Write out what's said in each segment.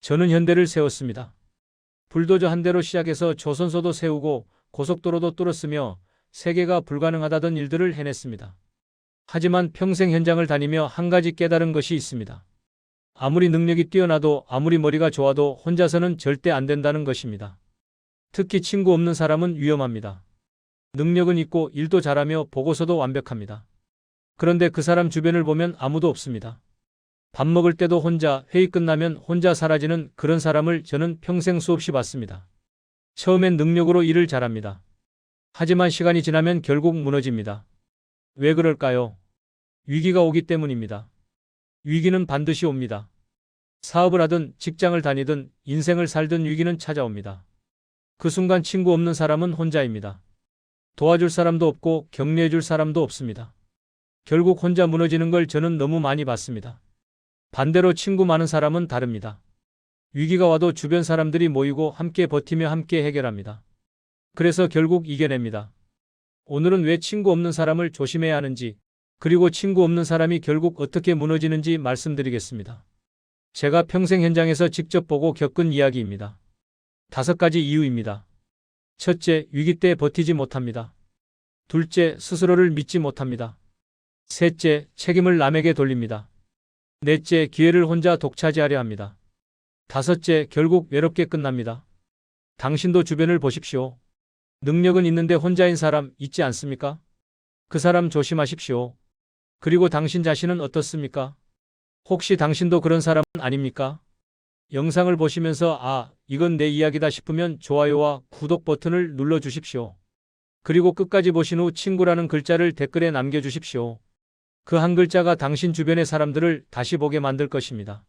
저는 현대를 세웠습니다. 불도저 한 대로 시작해서 조선소도 세우고 고속도로도 뚫었으며 세계가 불가능하다던 일들을 해냈습니다. 하지만 평생 현장을 다니며 한 가지 깨달은 것이 있습니다. 아무리 능력이 뛰어나도 아무리 머리가 좋아도 혼자서는 절대 안 된다는 것입니다. 특히 친구 없는 사람은 위험합니다. 능력은 있고 일도 잘하며 보고서도 완벽합니다. 그런데 그 사람 주변을 보면 아무도 없습니다. 밥 먹을 때도 혼자, 회의 끝나면 혼자 사라지는 그런 사람을 저는 평생 수없이 봤습니다. 처음엔 능력으로 일을 잘합니다. 하지만 시간이 지나면 결국 무너집니다. 왜 그럴까요? 위기가 오기 때문입니다. 위기는 반드시 옵니다. 사업을 하든 직장을 다니든 인생을 살든 위기는 찾아옵니다. 그 순간 친구 없는 사람은 혼자입니다. 도와줄 사람도 없고 격려해줄 사람도 없습니다. 결국 혼자 무너지는 걸 저는 너무 많이 봤습니다. 반대로 친구 많은 사람은 다릅니다. 위기가 와도 주변 사람들이 모이고 함께 버티며 함께 해결합니다. 그래서 결국 이겨냅니다. 오늘은 왜 친구 없는 사람을 조심해야 하는지, 그리고 친구 없는 사람이 결국 어떻게 무너지는지 말씀드리겠습니다. 제가 평생 현장에서 직접 보고 겪은 이야기입니다. 5가지 이유입니다. 첫째, 위기 때 버티지 못합니다. 둘째, 스스로를 믿지 못합니다. 셋째, 책임을 남에게 돌립니다. 넷째, 기회를 혼자 독차지하려 합니다. 다섯째, 결국 외롭게 끝납니다. 당신도 주변을 보십시오. 능력은 있는데 혼자인 사람 있지 않습니까? 그 사람 조심하십시오. 그리고 당신 자신은 어떻습니까? 혹시 당신도 그런 사람은 아닙니까? 영상을 보시면서 이건 내 이야기다 싶으면 좋아요와 구독 버튼을 눌러주십시오. 그리고 끝까지 보신 후 친구라는 글자를 댓글에 남겨주십시오. 그 한 글자가 당신 주변의 사람들을 다시 보게 만들 것입니다.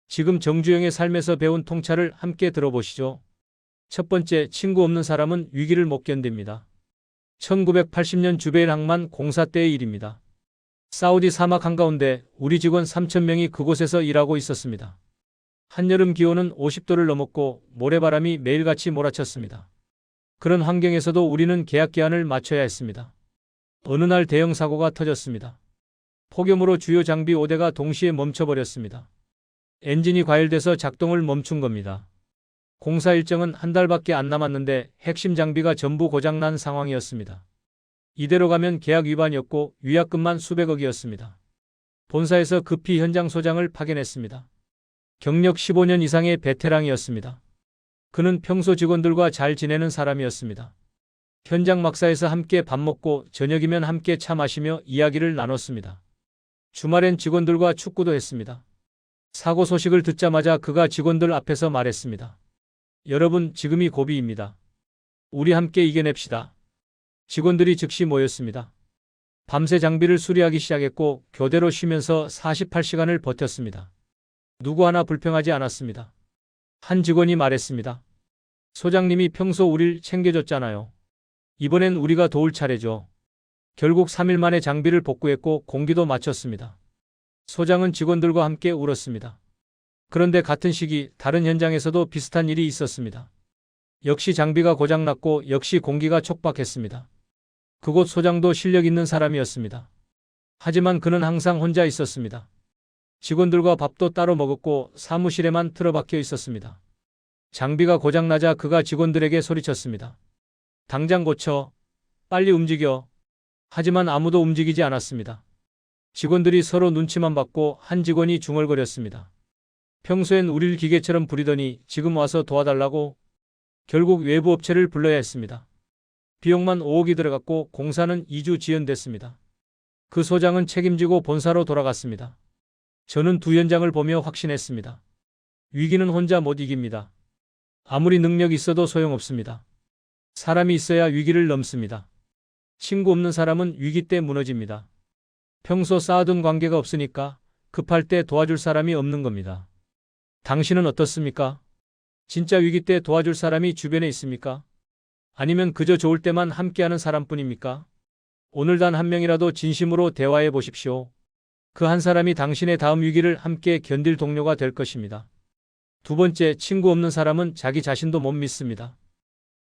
지금 정주영의 삶에서 배운 통찰을 함께 들어보시죠. 첫 번째, 친구 없는 사람은 위기를 못 견딥니다. 1980년 주베일 항만 공사 때의 일입니다. 사우디 사막 한가운데 우리 직원 3,000명이 그곳에서 일하고 있었습니다. 한여름 기온은 50도를 넘었고 모래바람이 매일같이 몰아쳤습니다. 그런 환경에서도 우리는 계약 기한을 맞춰야 했습니다. 어느 날 대형 사고가 터졌습니다. 폭염으로 주요 장비 5대가 동시에 멈춰버렸습니다. 엔진이 과열돼서 작동을 멈춘 겁니다. 공사 일정은 한 달밖에 안 남았는데 핵심 장비가 전부 고장난 상황이었습니다. 이대로 가면 계약 위반이었고 위약금만 수백억이었습니다. 본사에서 급히 현장 소장을 파견했습니다. 경력 15년 이상의 베테랑이었습니다. 그는 평소 직원들과 잘 지내는 사람이었습니다. 현장 막사에서 함께 밥 먹고 저녁이면 함께 차 마시며 이야기를 나눴습니다. 주말엔 직원들과 축구도 했습니다. 사고 소식을 듣자마자 그가 직원들 앞에서 말했습니다. 여러분, 지금이 고비입니다. 우리 함께 이겨냅시다. 직원들이 즉시 모였습니다. 밤새 장비를 수리하기 시작했고 교대로 쉬면서 48시간을 버텼습니다. 누구 하나 불평하지 않았습니다. 한 직원이 말했습니다. 소장님이 평소 우릴 챙겨줬잖아요. 이번엔 우리가 도울 차례죠. 결국 3일 만에 장비를 복구했고 공기도 맞췄습니다. 소장은 직원들과 함께 울었습니다. 그런데 같은 시기 다른 현장에서도 비슷한 일이 있었습니다. 역시 장비가 고장났고 역시 공기가 촉박했습니다. 그곳 소장도 실력 있는 사람이었습니다. 하지만 그는 항상 혼자 있었습니다. 직원들과 밥도 따로 먹었고 사무실에만 틀어박혀 있었습니다. 장비가 고장나자 그가 직원들에게 소리쳤습니다. 당장 고쳐. 빨리 움직여. 하지만 아무도 움직이지 않았습니다. 직원들이 서로 눈치만 봤고 한 직원이 중얼거렸습니다. 평소엔 우릴 기계처럼 부리더니 지금 와서 도와달라고? 결국 외부 업체를 불러야 했습니다. 비용만 5억이 들어갔고 공사는 2주 지연됐습니다. 그 소장은 책임지고 본사로 돌아갔습니다. 저는 두 현장을 보며 확신했습니다. 위기는 혼자 못 이깁니다. 아무리 능력이 있어도 소용없습니다. 사람이 있어야 위기를 넘습니다. 친구 없는 사람은 위기 때 무너집니다. 평소 쌓아둔 관계가 없으니까 급할 때 도와줄 사람이 없는 겁니다. 당신은 어떻습니까? 진짜 위기 때 도와줄 사람이 주변에 있습니까? 아니면 그저 좋을 때만 함께하는 사람뿐입니까? 오늘 단 한 명이라도 진심으로 대화해 보십시오. 그 한 사람이 당신의 다음 위기를 함께 견딜 동료가 될 것입니다. 두 번째, 친구 없는 사람은 자기 자신도 못 믿습니다.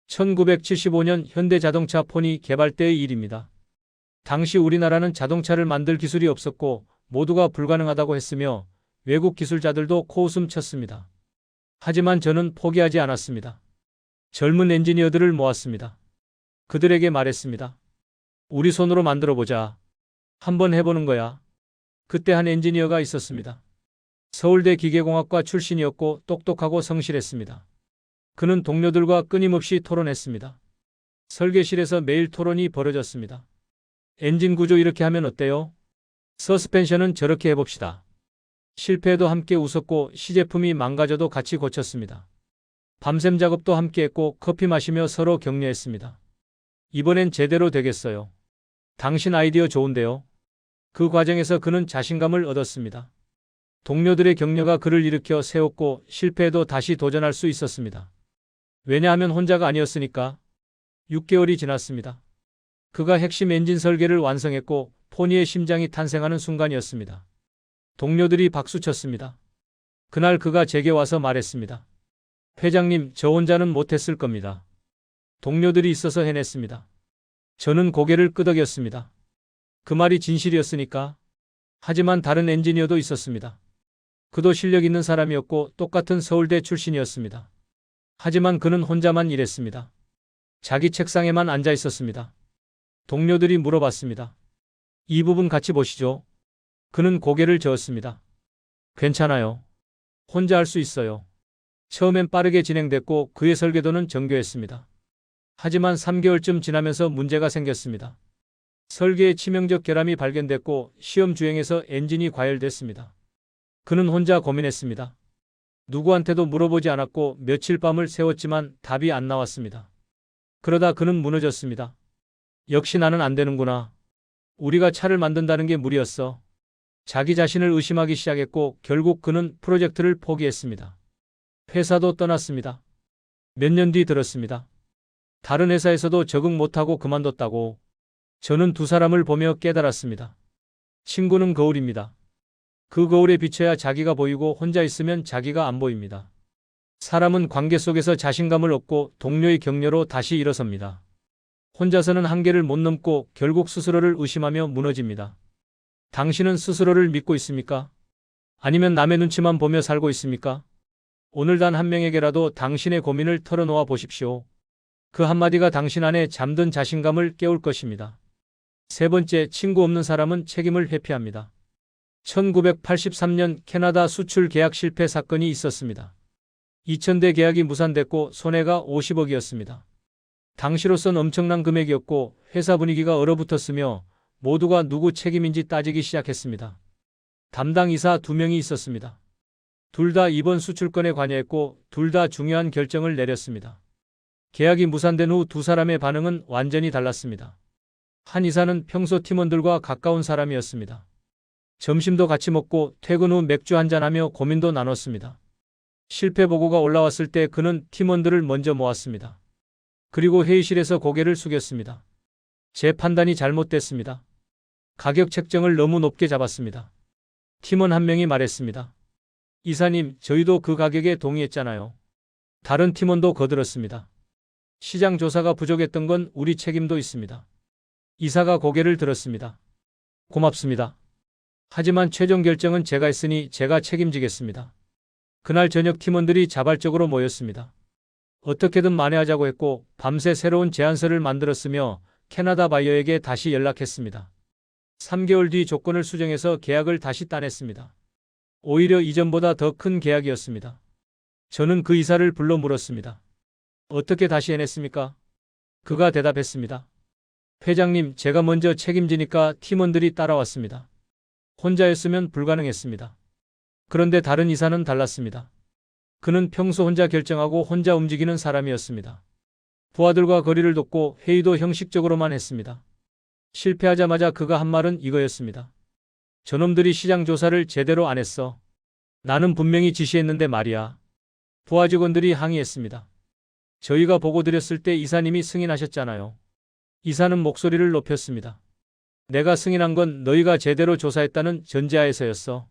1975년 현대자동차 폰이 개발 때의 일입니다. 당시 우리나라는 자동차를 만들 기술이 없었고 모두가 불가능하다고 했으며 외국 기술자들도 코웃음 쳤습니다. 하지만 저는 포기하지 않았습니다. 젊은 엔지니어들을 모았습니다. 그들에게 말했습니다. 우리 손으로 만들어 보자. 한번 해보는 거야. 그때 한 엔지니어가 있었습니다. 서울대 기계공학과 출신이었고 똑똑하고 성실했습니다. 그는 동료들과 끊임없이 토론했습니다. 설계실에서 매일 토론이 벌어졌습니다. 엔진 구조 이렇게 하면 어때요? 서스펜션은 저렇게 해봅시다. 실패해도 함께 웃었고 시제품이 망가져도 같이 고쳤습니다. 밤샘 작업도 함께 했고 커피 마시며 서로 격려했습니다. 이번엔 제대로 되겠어요. 당신 아이디어 좋은데요? 그 과정에서 그는 자신감을 얻었습니다. 동료들의 격려가 그를 일으켜 세웠고 실패해도 다시 도전할 수 있었습니다. 왜냐하면 혼자가 아니었으니까. 6개월이 지났습니다. 그가 핵심 엔진 설계를 완성했고 포니의 심장이 탄생하는 순간이었습니다. 동료들이 박수쳤습니다. 그날 그가 제게 와서 말했습니다. 회장님, 저 혼자는 못했을 겁니다. 동료들이 있어서 해냈습니다. 저는 고개를 끄덕였습니다. 그 말이 진실이었으니까. 하지만 다른 엔지니어도 있었습니다. 그도 실력 있는 사람이었고 똑같은 서울대 출신이었습니다. 하지만 그는 혼자만 일했습니다. 자기 책상에만 앉아 있었습니다. 동료들이 물어봤습니다. 이 부분 같이 보시죠. 그는 고개를 저었습니다. 괜찮아요. 혼자 할 수 있어요. 처음엔 빠르게 진행됐고 그의 설계도는 정교했습니다. 하지만 3개월쯤 지나면서 문제가 생겼습니다. 설계에 치명적 결함이 발견됐고 시험 주행에서 엔진이 과열됐습니다. 그는 혼자 고민했습니다. 누구한테도 물어보지 않았고 며칠 밤을 새웠지만 답이 안 나왔습니다. 그러다 그는 무너졌습니다. 역시 나는 안 되는구나. 우리가 차를 만든다는 게 무리였어. 자기 자신을 의심하기 시작했고 결국 그는 프로젝트를 포기했습니다. 회사도 떠났습니다. 몇 년 뒤 들었습니다. 다른 회사에서도 적응 못하고 그만뒀다고. 저는 두 사람을 보며 깨달았습니다. 친구는 거울입니다. 그 거울에 비춰야 자기가 보이고 혼자 있으면 자기가 안 보입니다. 사람은 관계 속에서 자신감을 얻고 동료의 격려로 다시 일어섭니다. 혼자서는 한계를 못 넘고 결국 스스로를 의심하며 무너집니다. 당신은 스스로를 믿고 있습니까? 아니면 남의 눈치만 보며 살고 있습니까? 오늘 단 한 명에게라도 당신의 고민을 털어놓아 보십시오. 그 한마디가 당신 안에 잠든 자신감을 깨울 것입니다. 세 번째, 친구 없는 사람은 책임을 회피합니다. 1983년 캐나다 수출 계약 실패 사건이 있었습니다. 2000대 계약이 무산됐고 손해가 50억이었습니다. 당시로선 엄청난 금액이었고 회사 분위기가 얼어붙었으며 모두가 누구 책임인지 따지기 시작했습니다. 담당 이사 2명이 있었습니다. 둘 다 이번 수출건에 관여했고 둘 다 중요한 결정을 내렸습니다. 계약이 무산된 후 두 사람의 반응은 완전히 달랐습니다. 한 이사는 평소 팀원들과 가까운 사람이었습니다. 점심도 같이 먹고 퇴근 후 맥주 한잔하며 고민도 나눴습니다. 실패 보고가 올라왔을 때 그는 팀원들을 먼저 모았습니다. 그리고 회의실에서 고개를 숙였습니다. 제 판단이 잘못됐습니다. 가격 책정을 너무 높게 잡았습니다. 팀원 한 명이 말했습니다. 이사님, 저희도 그 가격에 동의했잖아요. 다른 팀원도 거들었습니다. 시장 조사가 부족했던 건 우리 책임도 있습니다. 이사가 고개를 들었습니다. 고맙습니다. 하지만 최종 결정은 제가 했으니 제가 책임지겠습니다. 그날 저녁 팀원들이 자발적으로 모였습니다. 어떻게든 만회하자고 했고 밤새 새로운 제안서를 만들었으며 캐나다 바이어에게 다시 연락했습니다. 3개월 뒤 조건을 수정해서 계약을 다시 따냈습니다. 오히려 이전보다 더 큰 계약이었습니다. 저는 그 이사를 불러 물었습니다. 어떻게 다시 해냈습니까? 그가 대답했습니다. 회장님, 제가 먼저 책임지니까 팀원들이 따라왔습니다. 혼자였으면 불가능했습니다. 그런데 다른 이사는 달랐습니다. 그는 평소 혼자 결정하고 혼자 움직이는 사람이었습니다. 부하들과 거리를 뒀고 회의도 형식적으로만 했습니다. 실패하자마자 그가 한 말은 이거였습니다. 저놈들이 시장 조사를 제대로 안 했어. 나는 분명히 지시했는데 말이야. 부하 직원들이 항의했습니다. 저희가 보고 드렸을 때 이사님이 승인하셨잖아요. 이사는 목소리를 높였습니다. 내가 승인한 건 너희가 제대로 조사했다는 전제하에서였어.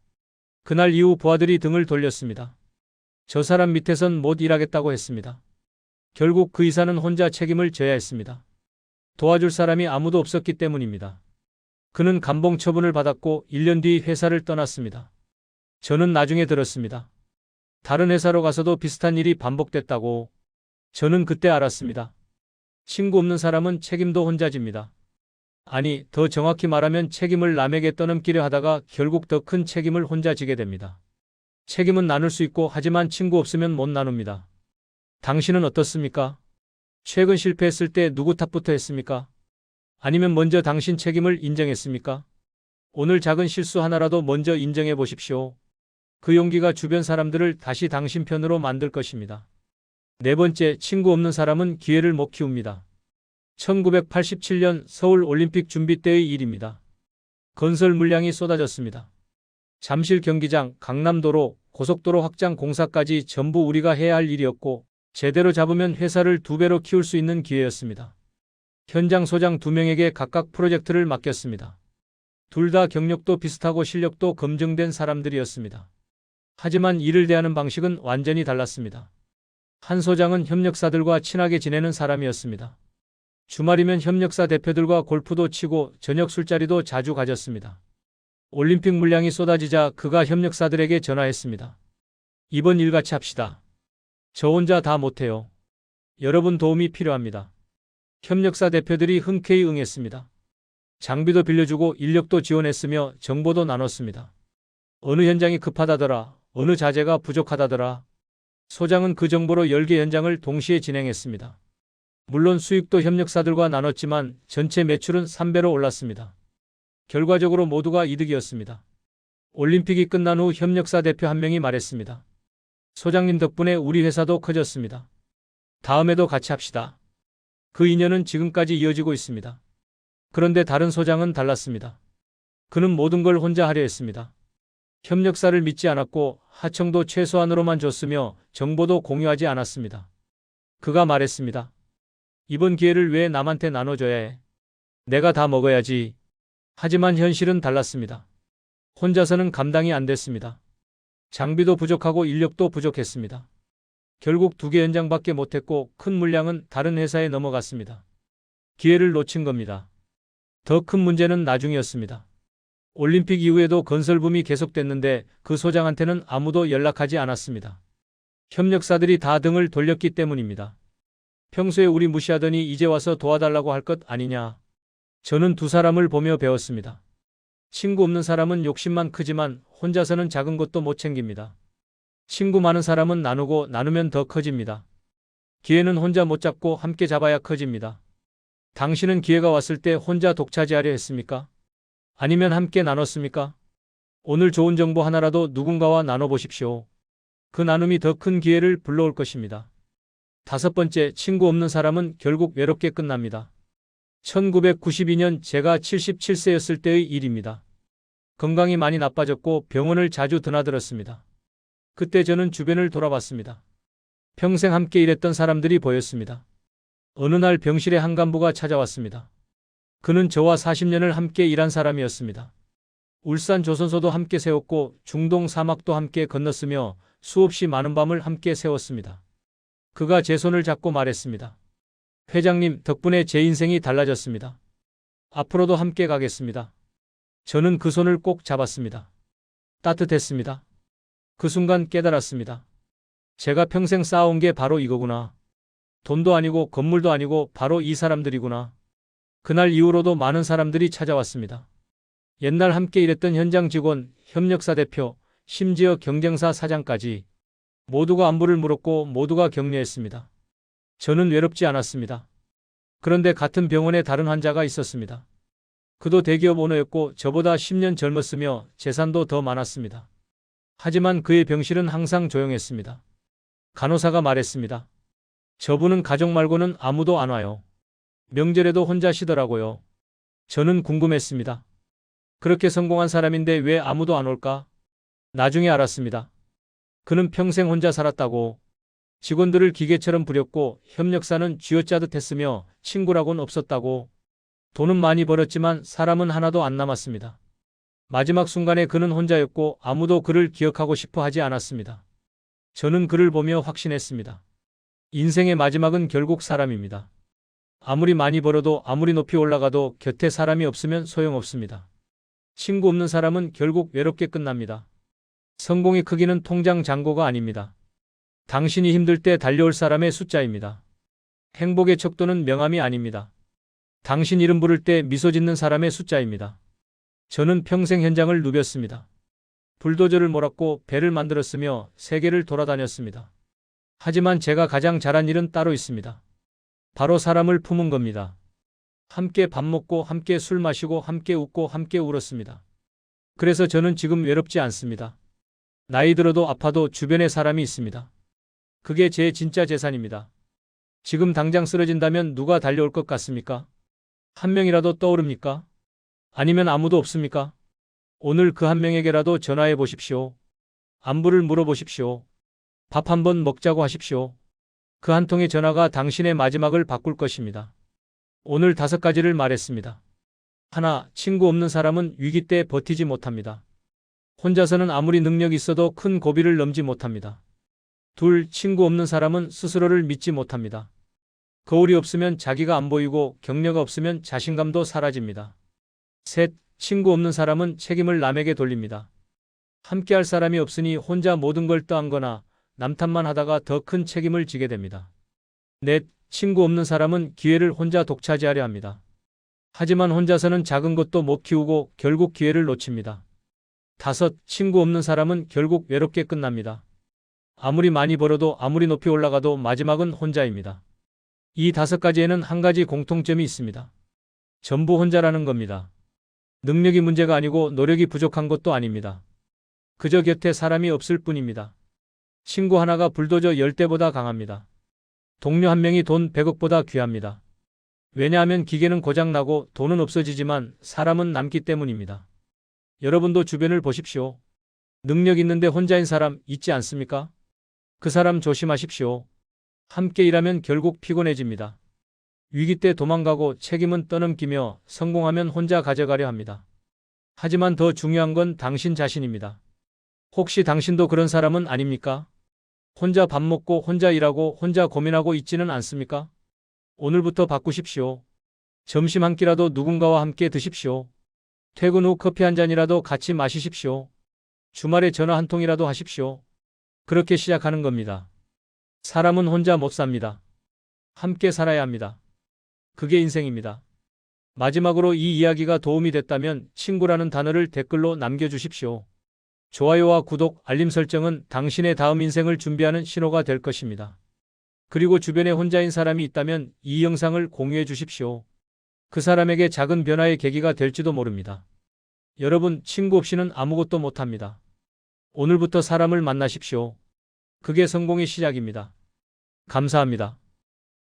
그날 이후 부하들이 등을 돌렸습니다. 저 사람 밑에선 못 일하겠다고 했습니다. 결국 그 이사는 혼자 책임을 져야 했습니다. 도와줄 사람이 아무도 없었기 때문입니다. 그는 감봉 처분을 받았고 1년 뒤 회사를 떠났습니다. 저는 나중에 들었습니다. 다른 회사로 가서도 비슷한 일이 반복됐다고. 저는 그때 알았습니다. 친구 없는 사람은 책임도 혼자 집니다. 아니, 더 정확히 말하면 책임을 남에게 떠넘기려 하다가 결국 더 큰 책임을 혼자 지게 됩니다. 책임은 나눌 수 있고 하지만 친구 없으면 못 나눕니다. 당신은 어떻습니까? 최근 실패했을 때 누구 탓부터 했습니까? 아니면 먼저 당신 책임을 인정했습니까? 오늘 작은 실수 하나라도 먼저 인정해 보십시오. 그 용기가 주변 사람들을 다시 당신 편으로 만들 것입니다. 네 번째, 친구 없는 사람은 기회를 못 키웁니다. 1987년 서울 올림픽 준비 때의 일입니다. 건설 물량이 쏟아졌습니다. 잠실 경기장, 강남도로, 고속도로 확장 공사까지 전부 우리가 해야 할 일이었고 제대로 잡으면 회사를 2배로 키울 수 있는 기회였습니다. 현장 소장 2명에게 각각 프로젝트를 맡겼습니다. 둘 다 경력도 비슷하고 실력도 검증된 사람들이었습니다. 하지만 일을 대하는 방식은 완전히 달랐습니다. 한 소장은 협력사들과 친하게 지내는 사람이었습니다. 주말이면 협력사 대표들과 골프도 치고 저녁 술자리도 자주 가졌습니다. 올림픽 물량이 쏟아지자 그가 협력사들에게 전화했습니다. 이번 일 같이 합시다. 저 혼자 다 못해요. 여러분 도움이 필요합니다. 협력사 대표들이 흔쾌히 응했습니다. 장비도 빌려주고 인력도 지원했으며 정보도 나눴습니다. 어느 현장이 급하다더라. 어느 자재가 부족하다더라. 소장은 그 정보로 10개 현장을 동시에 진행했습니다. 물론 수익도 협력사들과 나눴지만 전체 매출은 3배로 올랐습니다. 결과적으로 모두가 이득이었습니다. 올림픽이 끝난 후 협력사 대표 한 명이 말했습니다. 소장님 덕분에 우리 회사도 커졌습니다. 다음에도 같이 합시다. 그 인연은 지금까지 이어지고 있습니다. 그런데 다른 소장은 달랐습니다. 그는 모든 걸 혼자 하려 했습니다. 협력사를 믿지 않았고 하청도 최소한으로만 줬으며 정보도 공유하지 않았습니다. 그가 말했습니다. 이번 기회를 왜 남한테 나눠줘야 해? 내가 다 먹어야지. 하지만 현실은 달랐습니다. 혼자서는 감당이 안 됐습니다. 장비도 부족하고 인력도 부족했습니다. 결국 2개 현장밖에 못했고 큰 물량은 다른 회사에 넘어갔습니다. 기회를 놓친 겁니다. 더 큰 문제는 나중이었습니다. 올림픽 이후에도 건설붐이 계속됐는데 그 소장한테는 아무도 연락하지 않았습니다. 협력사들이 다 등을 돌렸기 때문입니다. 평소에 우리 무시하더니 이제 와서 도와달라고 할 것 아니냐. 저는 두 사람을 보며 배웠습니다. 친구 없는 사람은 욕심만 크지만 혼자서는 작은 것도 못 챙깁니다. 친구 많은 사람은 나누고 나누면 더 커집니다. 기회는 혼자 못 잡고 함께 잡아야 커집니다. 당신은 기회가 왔을 때 혼자 독차지하려 했습니까? 아니면 함께 나눴습니까? 오늘 좋은 정보 하나라도 누군가와 나눠보십시오. 그 나눔이 더 큰 기회를 불러올 것입니다. 5번째, 친구 없는 사람은 결국 외롭게 끝납니다. 1992년 제가 77세였을 때의 일입니다. 건강이 많이 나빠졌고 병원을 자주 드나들었습니다. 그때 저는 주변을 돌아봤습니다. 평생 함께 일했던 사람들이 보였습니다. 어느 날 병실에 한 간부가 찾아왔습니다. 그는 저와 40년을 함께 일한 사람이었습니다. 울산 조선소도 함께 세웠고 중동 사막도 함께 건넜으며 수없이 많은 밤을 함께 세웠습니다. 그가 제 손을 잡고 말했습니다. 회장님 덕분에 제 인생이 달라졌습니다. 앞으로도 함께 가겠습니다. 저는 그 손을 꼭 잡았습니다. 따뜻했습니다. 그 순간 깨달았습니다. 제가 평생 쌓아온 게 바로 이거구나. 돈도 아니고 건물도 아니고 바로 이 사람들이구나. 그날 이후로도 많은 사람들이 찾아왔습니다. 옛날 함께 일했던 현장 직원, 협력사 대표, 심지어 경쟁사 사장까지 모두가 안부를 물었고 모두가 격려했습니다. 저는 외롭지 않았습니다. 그런데 같은 병원에 다른 환자가 있었습니다. 그도 대기업 오너였고 저보다 10년 젊었으며 재산도 더 많았습니다. 하지만 그의 병실은 항상 조용했습니다. 간호사가 말했습니다. 저분은 가족 말고는 아무도 안 와요. 명절에도 혼자 쉬더라고요. 저는 궁금했습니다. 그렇게 성공한 사람인데 왜 아무도 안 올까? 나중에 알았습니다. 그는 평생 혼자 살았다고. 직원들을 기계처럼 부렸고 협력사는 쥐어짜듯 했으며 친구라곤 없었다고. 돈은 많이 벌었지만 사람은 하나도 안 남았습니다. 마지막 순간에 그는 혼자였고 아무도 그를 기억하고 싶어 하지 않았습니다. 저는 그를 보며 확신했습니다. 인생의 마지막은 결국 사람입니다. 아무리 많이 벌어도 아무리 높이 올라가도 곁에 사람이 없으면 소용없습니다. 친구 없는 사람은 결국 외롭게 끝납니다. 성공의 크기는 통장 잔고가 아닙니다. 당신이 힘들 때 달려올 사람의 숫자입니다. 행복의 척도는 명함이 아닙니다. 당신 이름 부를 때 미소 짓는 사람의 숫자입니다. 저는 평생 현장을 누볐습니다. 불도저를 몰았고 배를 만들었으며 세계를 돌아다녔습니다. 하지만 제가 가장 잘한 일은 따로 있습니다. 바로 사람을 품은 겁니다. 함께 밥 먹고 함께 술 마시고 함께 웃고 함께 울었습니다. 그래서 저는 지금 외롭지 않습니다. 나이 들어도 아파도 주변에 사람이 있습니다. 그게 제 진짜 재산입니다. 지금 당장 쓰러진다면 누가 달려올 것 같습니까? 한 명이라도 떠오릅니까? 아니면 아무도 없습니까? 오늘 그 한 명에게라도 전화해 보십시오. 안부를 물어보십시오. 밥 한번 먹자고 하십시오. 그 한 통의 전화가 당신의 마지막을 바꿀 것입니다. 오늘 5가지를 말했습니다. 하나, 친구 없는 사람은 위기 때 버티지 못합니다. 혼자서는 아무리 능력이 있어도 큰 고비를 넘지 못합니다. 둘, 친구 없는 사람은 스스로를 믿지 못합니다. 거울이 없으면 자기가 안 보이고 격려가 없으면 자신감도 사라집니다. 셋, 친구 없는 사람은 책임을 남에게 돌립니다. 함께할 사람이 없으니 혼자 모든 걸 떠안거나 남탓만 하다가 더 큰 책임을 지게 됩니다. 넷, 친구 없는 사람은 기회를 혼자 독차지하려 합니다. 하지만 혼자서는 작은 것도 못 키우고 결국 기회를 놓칩니다. 다섯, 친구 없는 사람은 결국 외롭게 끝납니다. 아무리 많이 벌어도 아무리 높이 올라가도 마지막은 혼자입니다. 이 5가지에는 한 가지 공통점이 있습니다. 전부 혼자라는 겁니다. 능력이 문제가 아니고 노력이 부족한 것도 아닙니다. 그저 곁에 사람이 없을 뿐입니다. 친구 하나가 불도저 10대보다 강합니다. 동료 한 명이 돈 100억보다 귀합니다. 왜냐하면 기계는 고장나고 돈은 없어지지만 사람은 남기 때문입니다. 여러분도 주변을 보십시오. 능력 있는데 혼자인 사람 있지 않습니까? 그 사람 조심하십시오. 함께 일하면 결국 피곤해집니다. 위기 때 도망가고 책임은 떠넘기며 성공하면 혼자 가져가려 합니다. 하지만 더 중요한 건 당신 자신입니다. 혹시 당신도 그런 사람은 아닙니까? 혼자 밥 먹고 혼자 일하고 혼자 고민하고 있지는 않습니까? 오늘부터 바꾸십시오. 점심 한 끼라도 누군가와 함께 드십시오. 퇴근 후 커피 한 잔이라도 같이 마시십시오. 주말에 전화 한 통이라도 하십시오. 그렇게 시작하는 겁니다. 사람은 혼자 못 삽니다. 함께 살아야 합니다. 그게 인생입니다. 마지막으로 이 이야기가 도움이 됐다면 친구라는 단어를 댓글로 남겨주십시오. 좋아요와 구독, 알림 설정은 당신의 다음 인생을 준비하는 신호가 될 것입니다. 그리고 주변에 혼자인 사람이 있다면 이 영상을 공유해 주십시오. 그 사람에게 작은 변화의 계기가 될지도 모릅니다. 여러분, 친구 없이는 아무것도 못합니다. 오늘부터 사람을 만나십시오. 그게 성공의 시작입니다. 감사합니다.